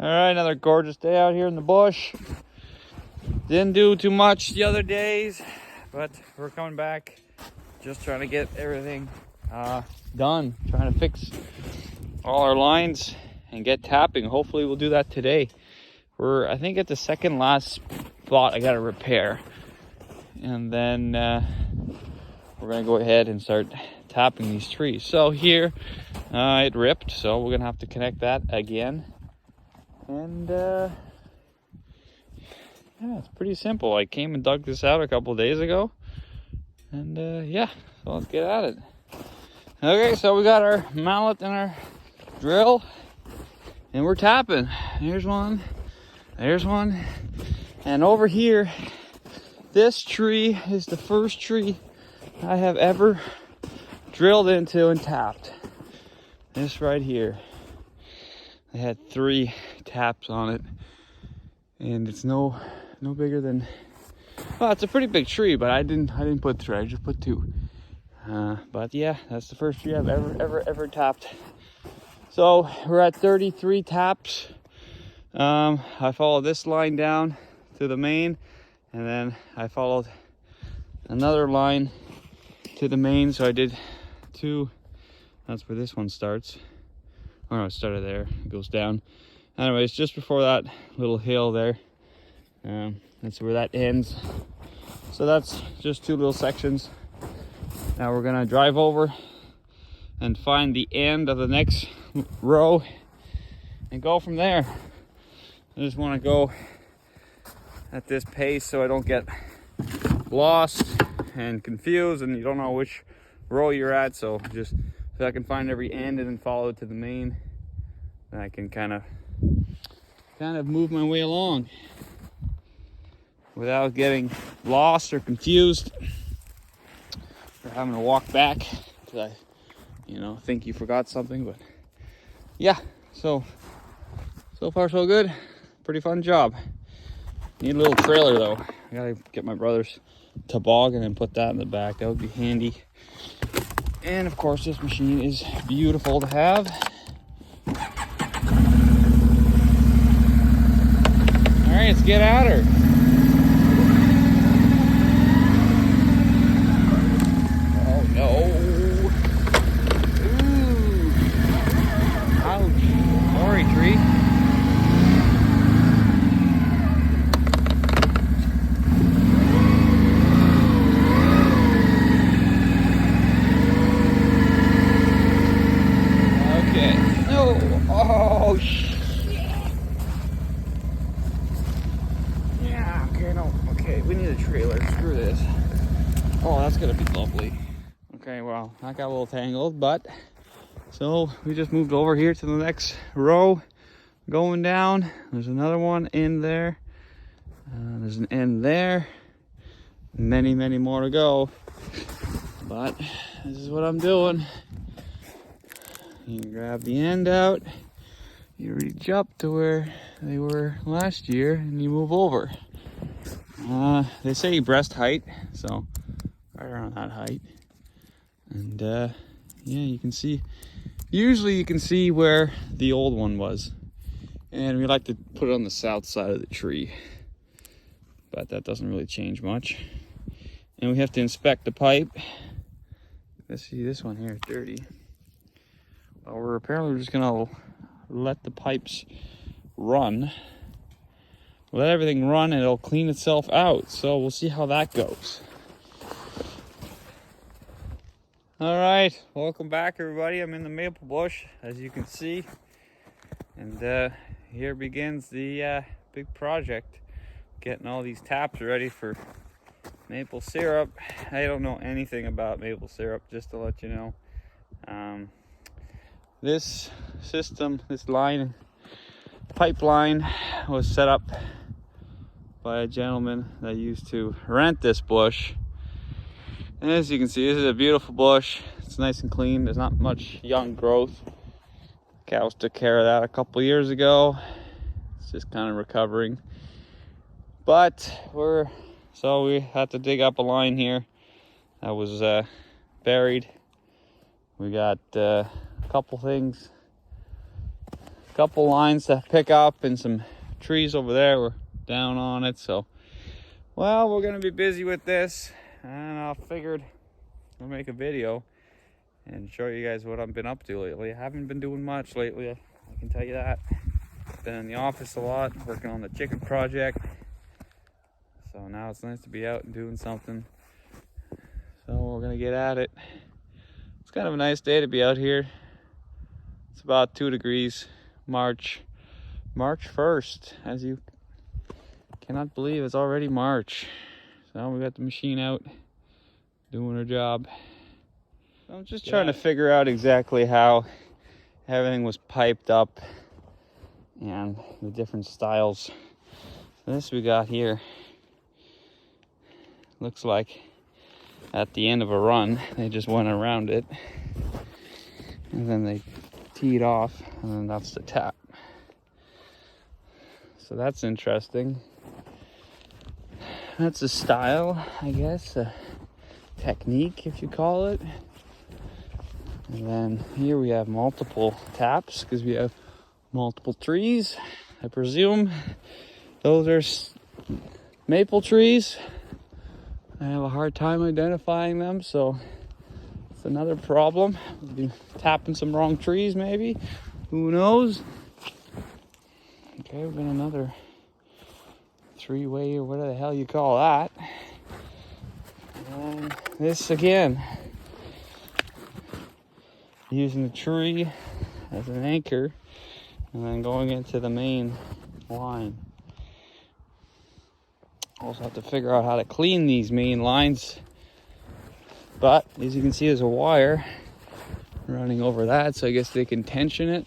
All right, another gorgeous day out here in the bush. Didn't do too much the other days, but we're coming back. Just trying to get everything done. Trying to fix all our lines and get tapping. Hopefully we'll do that today. We're, I think, at the second last spot I gotta repair. And then we're gonna go ahead and start tapping these trees. So here, it ripped, so we're gonna have to connect that again. And yeah, it's pretty simple. I came and dug this out a couple days ago. And yeah, so let's get at it. Okay, so we got our mallet and our drill. And we're tapping. Here's one. There's one. And over here, this tree is the first tree I have ever drilled into and tapped. This right here. I had 3 taps on it, and it's no bigger than, well, it's a pretty big tree, but I didn't put 3. I just put 2. But yeah, that's the first tree I've ever tapped. So we're at 33 taps. I followed this line down to the main, and then I followed another line to the main. So I did 2. That's where this one starts. Oh no, it started there. It goes down. Anyways, just before that little hill there, that's where that ends. So that's just 2 little sections. Now we're gonna drive over and find the end of the next row and go from there. I just want to go at this pace so I don't get lost and confused and you don't know which row you're at. So just so I can find every end and then follow it to the main, and I can kind of move my way along without getting lost or confused or having to walk back because I think you forgot something. But yeah, so far so good. Pretty fun job. Need a little trailer though. I gotta get my brother's toboggan and put that in the back. That would be handy. And of course, this machine is beautiful to have. All right, let's get at her. Oh no. Ooh. Ouch. Sorry, tree. Oh shit. Yeah, okay, no. Okay, we need a trailer. Screw this. Oh, that's gonna be lovely. Okay, well, I got a little tangled, but so we just moved over here to the next row. Going down. There's another one in there. There's an end there. Many more to go. But this is what I'm doing. You grab the end out. You reach up to where they were last year and you move over. They say breast height, so right around that height. And yeah, you can see, usually you can see where the old one was. And we like to put it on the south side of the tree, but that doesn't really change much. And we have to inspect the pipe. Let's see, this one here is dirty. Well, we're apparently just gonna let the pipes run. Let everything run and it'll clean itself out. So we'll see how that goes. All right, welcome back everybody. I'm in the maple bush, as you can see. And here begins the big project. Getting all these taps ready for maple syrup. I don't know anything about maple syrup, just to let you know. This system, this pipeline was set up by a gentleman that used to rent this bush. And as you can see, this is a beautiful bush. It's nice and clean. There's not much young growth. Cows took care of that a couple years ago. It's just kind of recovering. But so we had to dig up a line here that was buried. We got a couple things couple lines to pick up, and some trees over there were down on it. So, well, we're gonna be busy with this, and I figured I'll make a video and show you guys what I've been up to lately. I haven't been doing much lately, I can tell you that. Been in the office a lot, working on the chicken project. So now it's nice to be out and doing something. So we're gonna get at it. It's kind of a nice day to be out here. It's about 2 degrees, March 1st, as you cannot believe it's already March. So we got the machine out doing her job. I'm just trying to figure out exactly how everything was piped up and the different styles. So this we got here looks like at the end of a run they just went around it and then they teed off, and then that's the tap. So that's interesting. That's a style, I guess, a technique if you call it. And then here we have multiple taps because we have multiple trees. I presume those are maple trees. I have a hard time identifying them, so it's another problem. We'll be tapping some wrong trees maybe. Who knows? Okay, we've got another three-way or whatever the hell you call that. And this again, using the tree as an anchor and then going into the main line. Also have to figure out how to clean these main lines, but as you can see there's a wire running over that, so I guess they can tension it.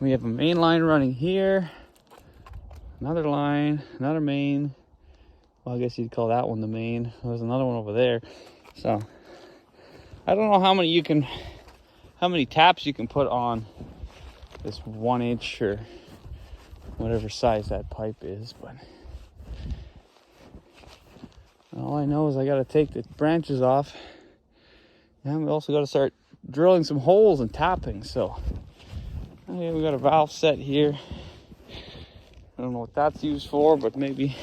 We have a main line running here, another line, another main. Well, I guess you'd call that one the main. There's another one over there. So I don't know how many taps you can put on this 1 inch or whatever size that pipe is, but all I know is I got to take the branches off, and we also got to start drilling some holes and tapping. So okay, we got a valve set here. I don't know what that's used for, but maybe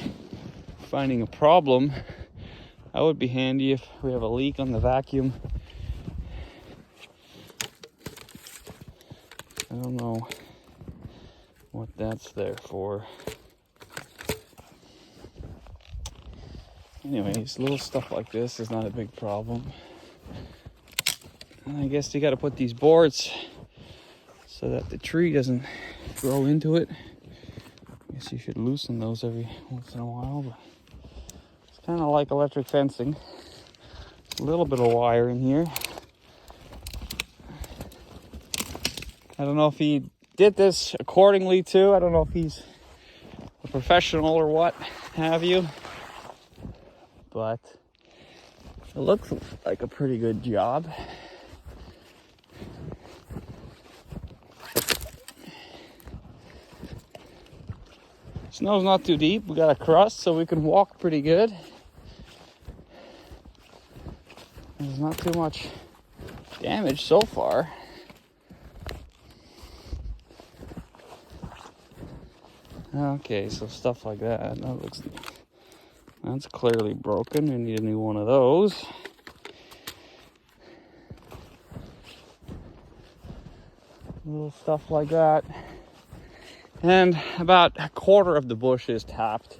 finding a problem. That would be handy if we have a leak on the vacuum. I don't know what that's there for. Anyways, little stuff like this is not a big problem. And I guess you got to put these boards so that the tree doesn't grow into it. I guess you should loosen those every once in a while, but it's kind of like electric fencing. A little bit of wire in here. I don't know if he did this accordingly too. I don't know if he's a professional or what have you, but it looks like a pretty good job. Snow's not too deep. We got a crust, so we can walk pretty good. There's not too much damage so far. Okay, so stuff like that. That's clearly broken. We need a new one of those. Little stuff like that. And about a quarter of the bush is tapped.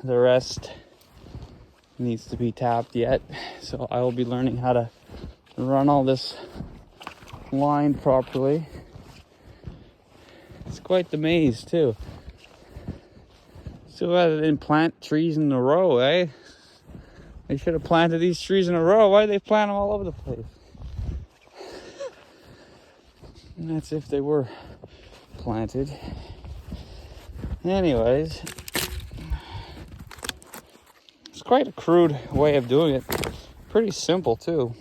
The rest needs to be tapped yet. So I will be learning how to run all this line properly. It's quite the maze too. So rather than plant trees in a row, eh? They should have planted these trees in a row. Why do they plant them all over the place? And that's if they were planted. Anyways, it's quite a crude way of doing it. Pretty simple too.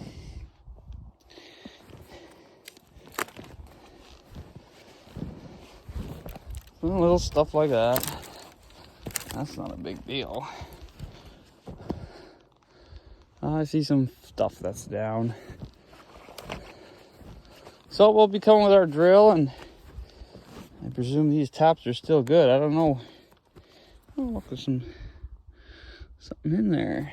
Little stuff like that. That's not a big deal. I see some stuff that's down. So we'll be coming with our drill, and I presume these taps are still good. I don't know. Oh, look, there's something in there.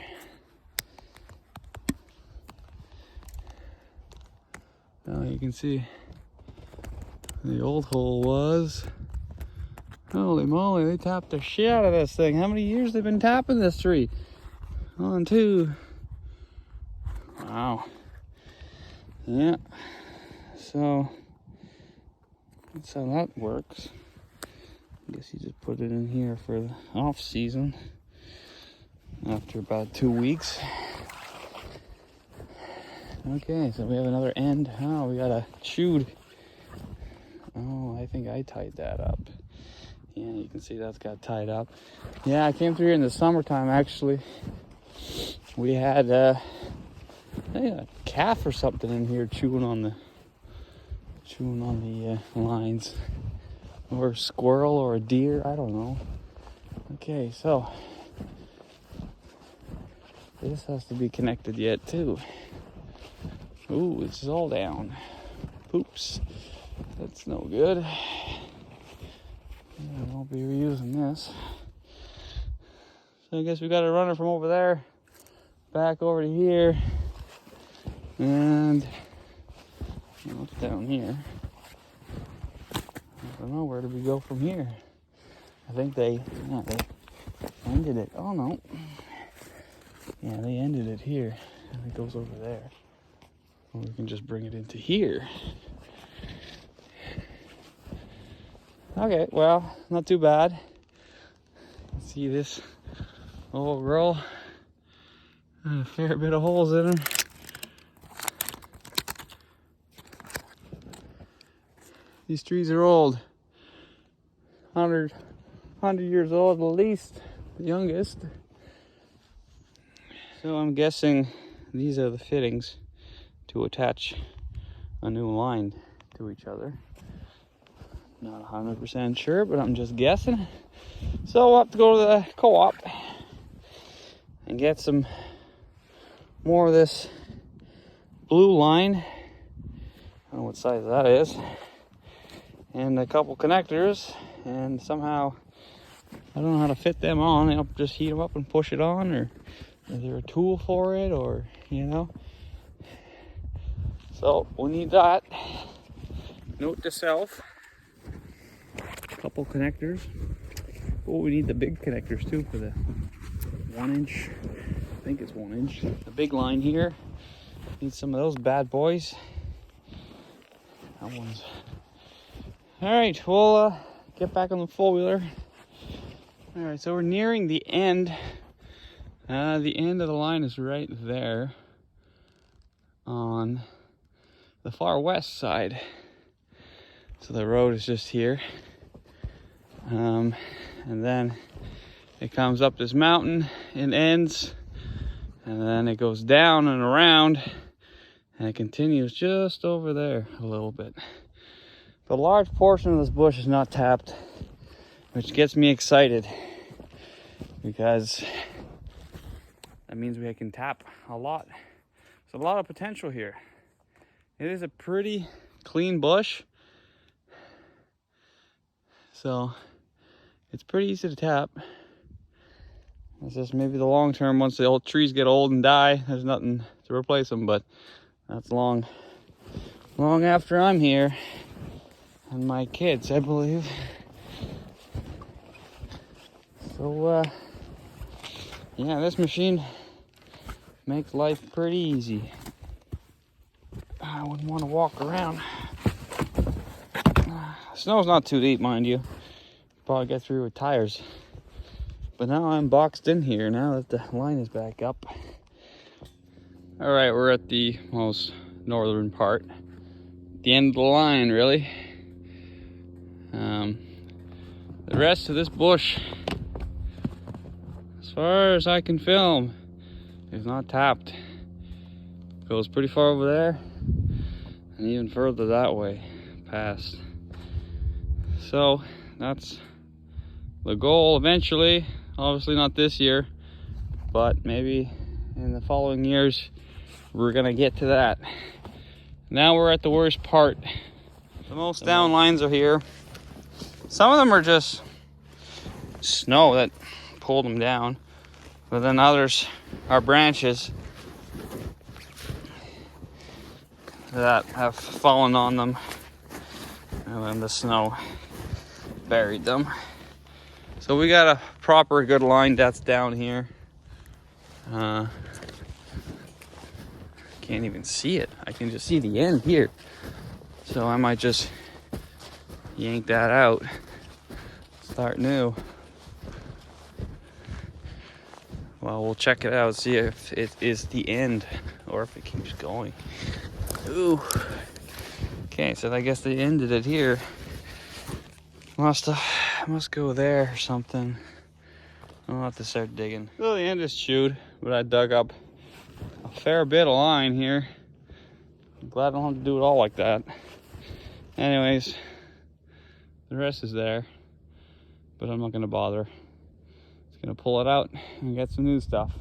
Now you can see the old hole was. Holy moly, they tapped the shit out of this thing. How many years they've been tapping this tree? 1, 2. Wow. Yeah. So that's how that works. I guess you just put it in here for the off season after about 2 weeks. Okay, so we have another end. Oh, we got a chewed. Oh, I think I tied that up. Yeah, you can see that's got tied up. Yeah, I came through here in the summertime, actually. We had I think a calf or something in here chewing on the lines. Or a squirrel or a deer, I don't know. Okay, so this has to be connected yet too. Ooh, this is all down. Poops. That's no good. I won't be reusing this. So I guess we got to run it from over there back over to here, and what's down here? I don't know, where do we go from here? I think they ended it. Oh no. Yeah, they ended it here, and it goes over there. Or we can just bring it into here. Okay, well, not too bad. See this old girl, a fair bit of holes in her. These trees are old, 100 years old at least, the youngest. So I'm guessing these are the fittings to attach a new line to each other. Not 100% sure, but I'm just guessing. So we'll have to go to the co-op and get some more of this blue line. I don't know what size that is. And a couple connectors, and somehow I don't know how to fit them on. I'll just heat them up and push it on, or is there a tool for it, or So we need that. Note to self. Couple connectors. Oh, we need the big connectors too for the 1 inch. I think it's 1 inch. The big line here. Need some of those bad boys. That one's. All right, we'll get back on the 4-wheeler. All right, so we're nearing the end. The end of the line is right there on the far west side. So the road is just here. And then it comes up this mountain and ends, and then it goes down and around, and it continues just over there a little bit. But a large portion of this bush is not tapped, which gets me excited, because that means we can tap a lot. There's a lot of potential here. It is a pretty clean bush, so it's pretty easy to tap. It's just maybe the long term, once the old trees get old and die, there's nothing to replace them, but that's long after I'm here, and my kids, I believe. So yeah, this machine makes life pretty easy. I wouldn't want to walk around. Snow's not too deep, mind you. Probably get through with tires. But now I'm boxed in here now that the line is back up. All right, we're at the most northern part. The end of the line, really. The rest of this bush, as far as I can film, is not tapped. It goes pretty far over there and even further that way past. So that's the goal eventually. Obviously not this year, but maybe in the following years we're gonna get to that. Now we're at the worst part. The most down lines are here. Some of them are just snow that pulled them down, but then others are branches that have fallen on them, and then the snow buried them. So we got a proper good line that's down here. Can't even see it. I can just see the end here. So I might just yank that out, start new. Well, we'll check it out, see if it is the end or if it keeps going. Ooh. Okay, so I guess they ended it here. Must go there or something. I'll have to start digging. Well, the end is chewed, but I dug up a fair bit of line here. I'm glad I don't have to do it all like that. Anyways, the rest is there, but I'm not gonna bother. Just gonna pull it out and get some new stuff.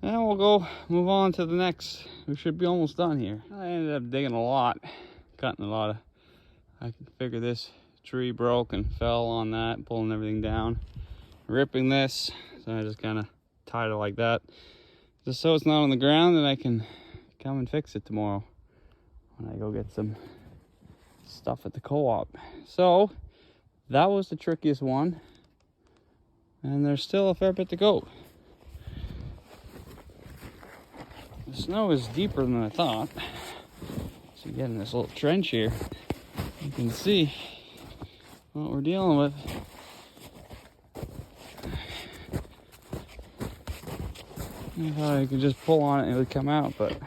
And we'll go move on to the next. We should be almost done here. I ended up digging a lot, cutting a lot of, I can figure this tree broke and fell on that, pulling everything down. Ripping this, so I just kind of tied it like that, just so it's not on the ground, and I can come and fix it tomorrow when I go get some stuff at the co-op. So that was the trickiest one, and there's still a fair bit to go. The snow is deeper than I thought. So you get in this little trench here, you can see what we're dealing with. I thought I could just pull on it and it would come out, but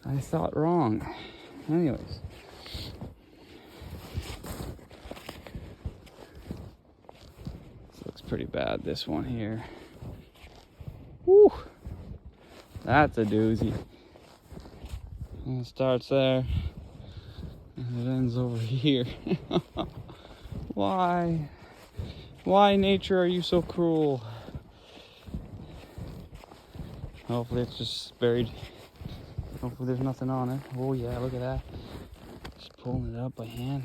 I thought wrong. Anyways. This looks pretty bad, this one here. Woo! That's a doozy. And it starts there, and it ends over here. Why? Why, nature, are you so cruel? Hopefully it's just buried. Hopefully there's nothing on it. Oh yeah, look at that. Just pulling it up by hand.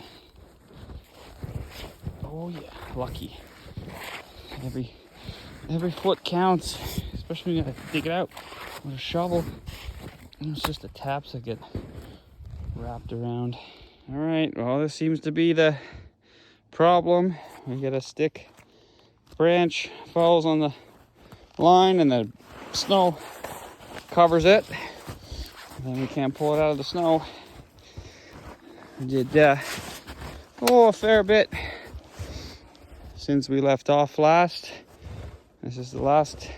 Oh yeah, lucky. Every foot counts, especially when you gotta dig it out with a shovel. And it's just the taps that get wrapped around. All right, well, this seems to be the problem. We get a stick branch falls on the line and the snow covers it, and then we can't pull it out of the snow. We did a fair bit since we left off last. This is the last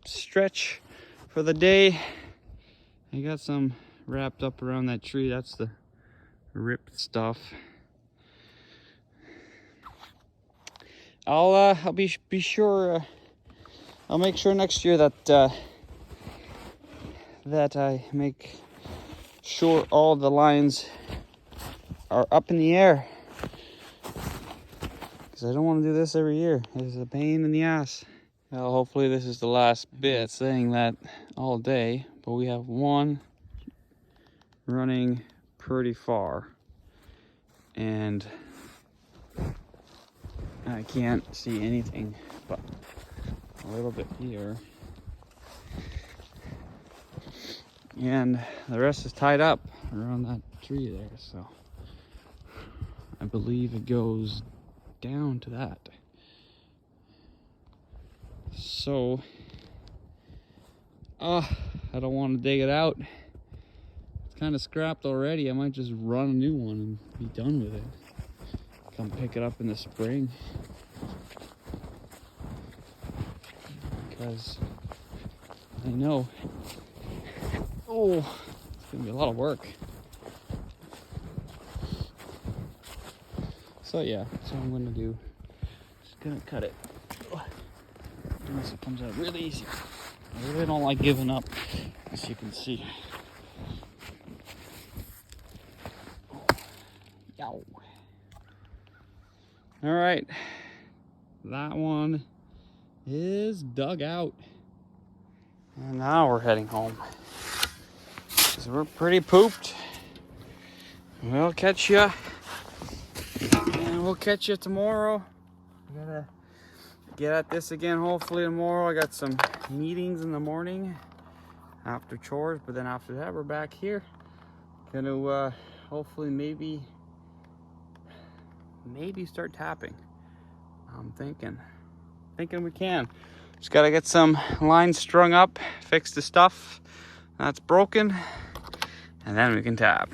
stretch for the day. I got some wrapped up around that tree. That's the ripped stuff. I'll be sure. I'll make sure next year that that I make sure all the lines are up in the air, because I don't want to do this every year. It's a pain in the ass. Well, hopefully this is the last bit. Saying that all day, but we have one running pretty far, and I can't see anything but a little bit here, and the rest is tied up around that tree there. So I believe it goes down to that. So I don't want to dig it out. It's kind of scrapped already. I might just run a new one and be done with it. Come pick it up in the spring, because I know, it's gonna be a lot of work. So yeah, that's what I'm gonna do. Just gonna cut it, unless it comes out really easy. I really don't like giving up, as you can see. Yow. All right, that one is dug out. And now we're heading home, because we're pretty pooped. we'll catch you. And we'll catch you tomorrow. I gotta get at this again hopefully tomorrow. I got some meetings in the morning after chores, but then after that we're back here. Gonna hopefully maybe start tapping. I'm thinking we can. Just gotta get some lines strung up, fix the stuff that's broken, and then we can tap.